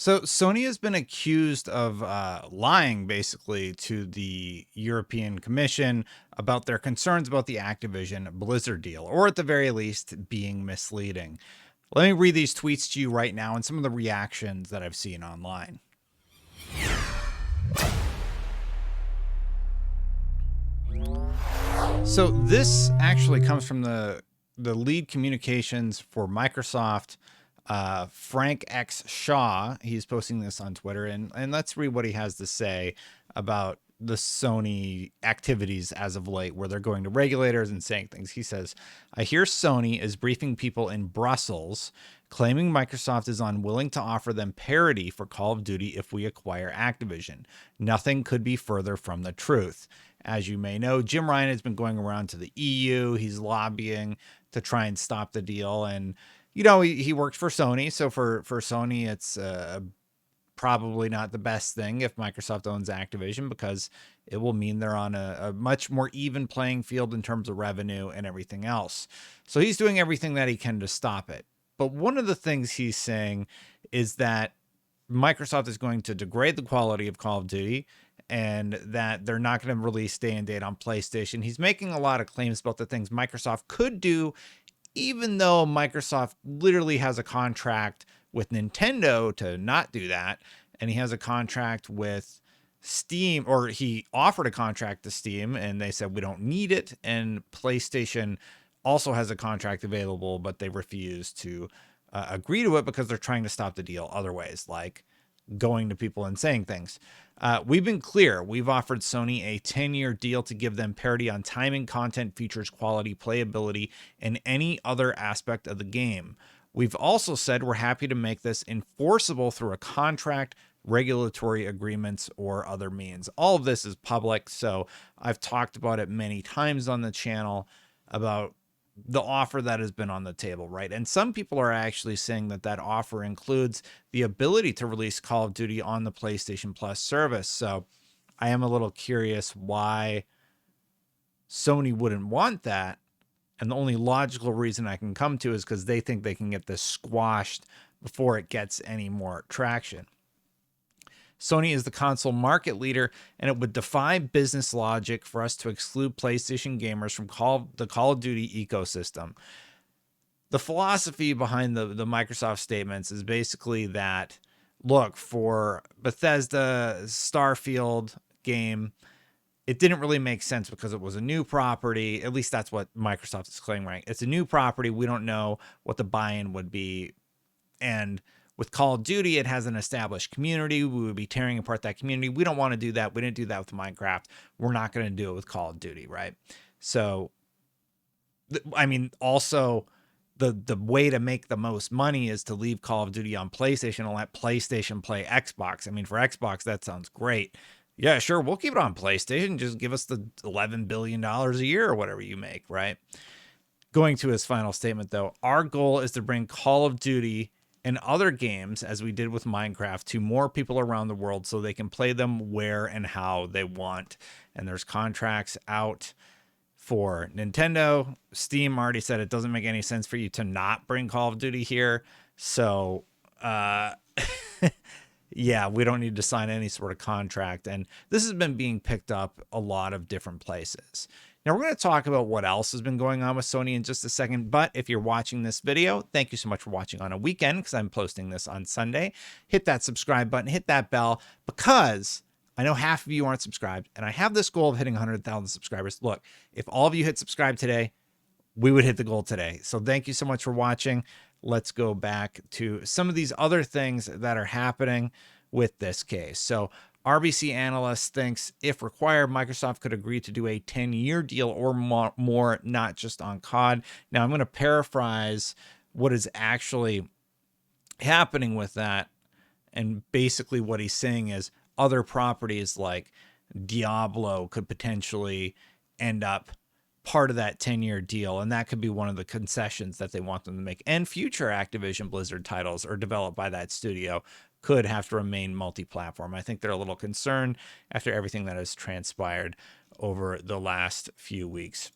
So Sony has been accused of lying basically to the European Commission about their concerns about the Activision Blizzard deal, or at the very least being misleading. Let me read these tweets to you right now and some of the reactions that I've seen online. So this actually comes from the lead communications for Microsoft, Frank X Shaw. He's posting this on Twitter, and let's read what he has to say about the Sony activities as of late, where they're going to regulators and saying things. He says, I hear Sony is briefing people in Brussels, claiming Microsoft is unwilling to offer them parity for Call of Duty if we acquire Activision. Nothing could be further from the truth. As you may know, Jim Ryan has been going around to the EU. He's lobbying to try and stop the deal. And, you know, he works for Sony. So for Sony, it's probably not the best thing if Microsoft owns Activision, because it will mean they're on a much more even playing field in terms of revenue and everything else. So he's doing everything that he can to stop it. But one of the things he's saying is that Microsoft is going to degrade the quality of Call of Duty and that they're not going to release day and date on PlayStation. He's making a lot of claims about the things Microsoft could do, even though Microsoft literally has a contract with Nintendo to not do that. And he has a contract with Steam, or he offered a contract to Steam and they said, we don't need it. And PlayStation also has a contract available, but they refuse to agree to it because they're trying to stop the deal other ways, like going to people and saying things. We've been clear. We've offered Sony a 10-year deal to give them parity on timing, content, features, quality, playability, and any other aspect of the game. We've also said we're happy to make this enforceable through a contract, regulatory agreements, or other means. All of this is public, so I've talked about it many times on the channel about the offer that has been on the table, right? And some people are actually saying that that offer includes the ability to release Call of Duty on the PlayStation Plus service. So I am a little curious why Sony wouldn't want that. And the only logical reason I can come to is because they think they can get this squashed before it gets any more traction. Sony is the console market leader, and it would defy business logic for us to exclude PlayStation gamers from the Call of Duty ecosystem. The philosophy behind the Microsoft statements is basically that, look, for Bethesda Starfield game, it didn't really make sense because it was a new property. At least that's what Microsoft is claiming, right? It's a new property. We don't know what the buy-in would be. And with Call of Duty, it has an established community. We would be tearing apart that community. We don't want to do that. We didn't do that with Minecraft. We're not going to do it with Call of Duty, right? So, I mean, also the way to make the most money is to leave Call of Duty on PlayStation and let PlayStation play Xbox. I mean, for Xbox, that sounds great. Yeah, sure, we'll keep it on PlayStation. Just give us the $11 billion a year or whatever you make, right? Going to his final statement, though, our goal is to bring Call of Duty and other games, as we did with Minecraft, to more people around the world so they can play them where and how they want. And there's contracts out for Nintendo. Steam already said it doesn't make any sense for you to not bring Call of Duty here. So, yeah, we don't need to sign any sort of contract. And this has been being picked up a lot of different places. Now, we're going to talk about what else has been going on with Sony in just a second. But if you're watching this video, thank you so much for watching on a weekend, because I'm posting this on Sunday. Hit that subscribe button, hit that bell, because I know half of you aren't subscribed. And I have this goal of hitting 100,000 subscribers. Look, if all of you hit subscribe today, we would hit the goal today. So thank you so much for watching. Let's go back to some of these other things that are happening with this case. So RBC analyst thinks if required, Microsoft could agree to do a 10-year deal or more, not just on COD. Now, I'm going to paraphrase what is actually happening with that. And basically what he's saying is other properties like Diablo could potentially end up part of that 10-year deal, and that could be one of the concessions that they want them to make. And future Activision Blizzard titles are developed by that studio could have to remain multi-platform. I think they're a little concerned after everything that has transpired over the last few weeks.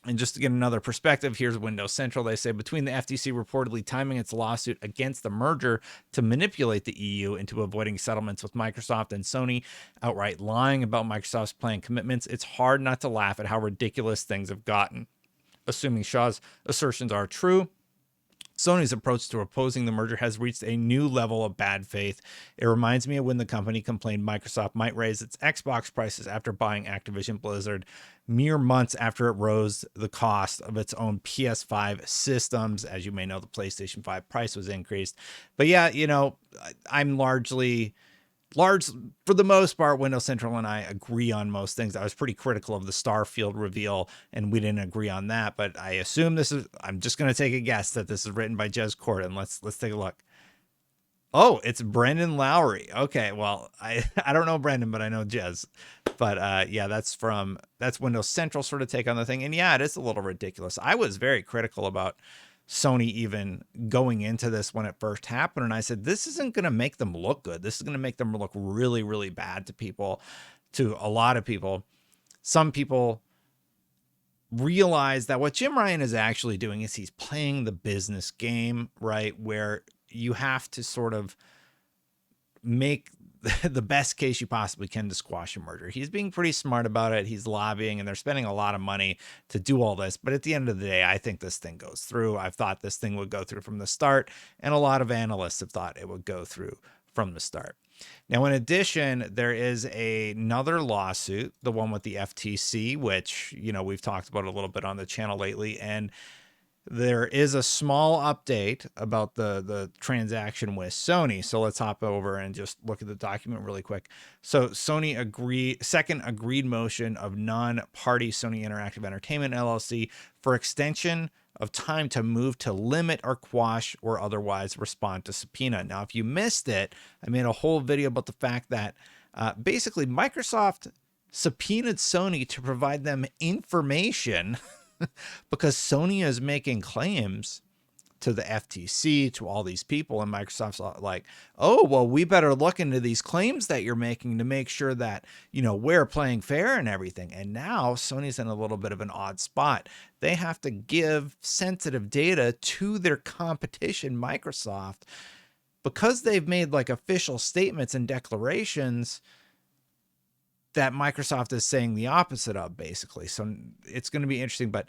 And just to get another perspective, here's Windows Central. They say between the FTC reportedly timing its lawsuit against the merger to manipulate the EU into avoiding settlements with Microsoft and Sony, outright lying about Microsoft's planned commitments, it's hard not to laugh at how ridiculous things have gotten. Assuming Shaw's assertions are true, Sony's approach to opposing the merger has reached a new level of bad faith. It reminds me of when the company complained Microsoft might raise its Xbox prices after buying Activision Blizzard, mere months after it rose the cost of its own PS5 systems. As you may know, the PlayStation 5 price was increased. But yeah, you know, I'm for the most part, Windows Central and I agree on most things. I was pretty critical of the Starfield reveal, and we didn't agree on that. But I assume I'm just going to take a guess that this is written by Jez Corden. Let's take a look. Oh, it's Brendan Lowry. Okay, well, I don't know Brendan, but I know Jez. But yeah, that's Windows Central sort of take on the thing. And yeah, it is a little ridiculous. I was very critical about Sony even going into this when it first happened. And I said, this isn't going to make them look good. This is going to make them look really, really bad to people, to a lot of people. Some people realize that what Jim Ryan is actually doing is he's playing the business game, right? Where you have to sort of make the best case you possibly can to squash a merger. He's being pretty smart about it. He's lobbying, and they're spending a lot of money to do all this. But at the end of the day, I think this thing goes through. I've thought this thing would go through from the start, and a lot of analysts have thought it would go through from the start. Now, in addition, there is another lawsuit, the one with the FTC, which, you know, we've talked about a little bit on the channel lately, and there is a small update about the transaction with Sony. So let's hop over and just look at the document really quick. So Sony second agreed motion of non-party Sony Interactive Entertainment LLC for extension of time to move to limit or quash or otherwise respond to subpoena. Now, if you missed it, I made a whole video about the fact that basically Microsoft subpoenaed Sony to provide them information because Sony is making claims to the FTC, to all these people, and Microsoft's like, oh, well, we better look into these claims that you're making to make sure that, you know, we're playing fair and everything. And now Sony's in a little bit of an odd spot. They have to give sensitive data to their competition, Microsoft, because they've made like official statements and declarations that Microsoft is saying the opposite of, basically. So it's going to be interesting, but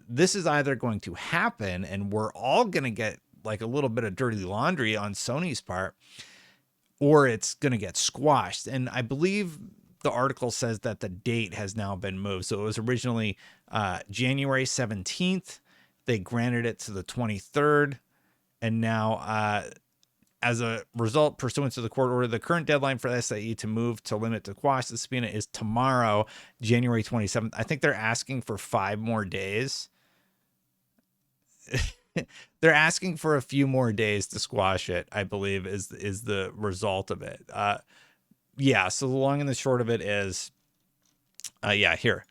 this is either going to happen and we're all going to get like a little bit of dirty laundry on Sony's part, or it's going to get squashed. And I believe the article says that the date has now been moved. So it was originally January 17th. They granted it to the 23rd. And now, as a result, pursuant to the court order, the current deadline for the SIE to move to limit to quash the subpoena is tomorrow, January 27th. I think they're asking for 5 more days. They're asking for a few more days to squash it, I believe, is the result of it. Yeah, so the long and the short of it is, yeah, here.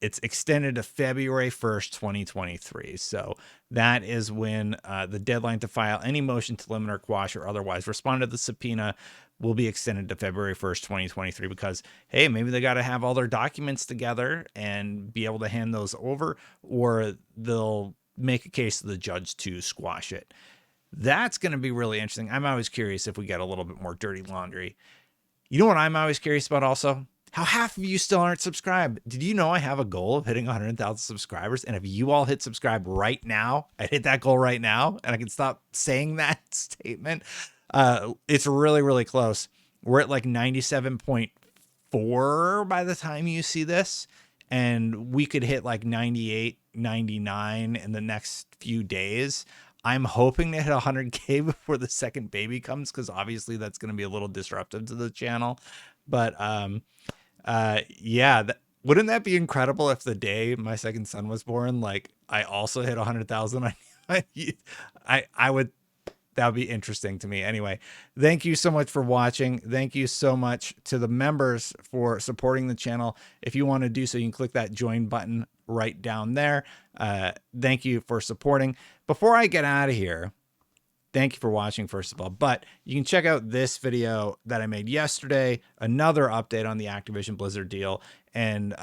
It's extended to February 1st, 2023. So that is when the deadline to file any motion to limit or quash or otherwise respond to the subpoena will be extended to February 1st, 2023, because, hey, maybe they got to have all their documents together and be able to hand those over, or they'll make a case to the judge to squash it. That's going to be really interesting. I'm always curious if we get a little bit more dirty laundry. You know what I'm always curious about also? How half of you still aren't subscribed. Did you know I have a goal of hitting 100,000 subscribers? And if you all hit subscribe right now, I hit that goal right now, and I can stop saying that statement. It's really, really close. We're at like 97.4 by the time you see this. And we could hit like 98, 99 in the next few days. I'm hoping to hit 100K before the second baby comes, because obviously that's going to be a little disruptive to the channel. But yeah, wouldn't that be incredible if the day my second son was born, like I also hit 100,000? I would, that would be interesting to me. Anyway, thank you so much for watching. Thank you so much to the members for supporting the channel. If you want to do so, you can click that join button right down there. Thank you for supporting. Before I get out of here, thank you for watching, first of all, but you can check out this video that I made yesterday, another update on the Activision Blizzard deal. And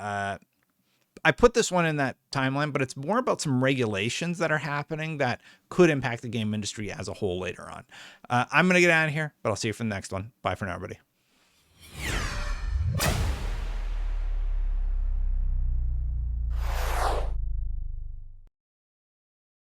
I put this one in that timeline, but it's more about some regulations that are happening that could impact the game industry as a whole later on. I'm going to get out of here, but I'll see you for the next one. Bye for now, everybody.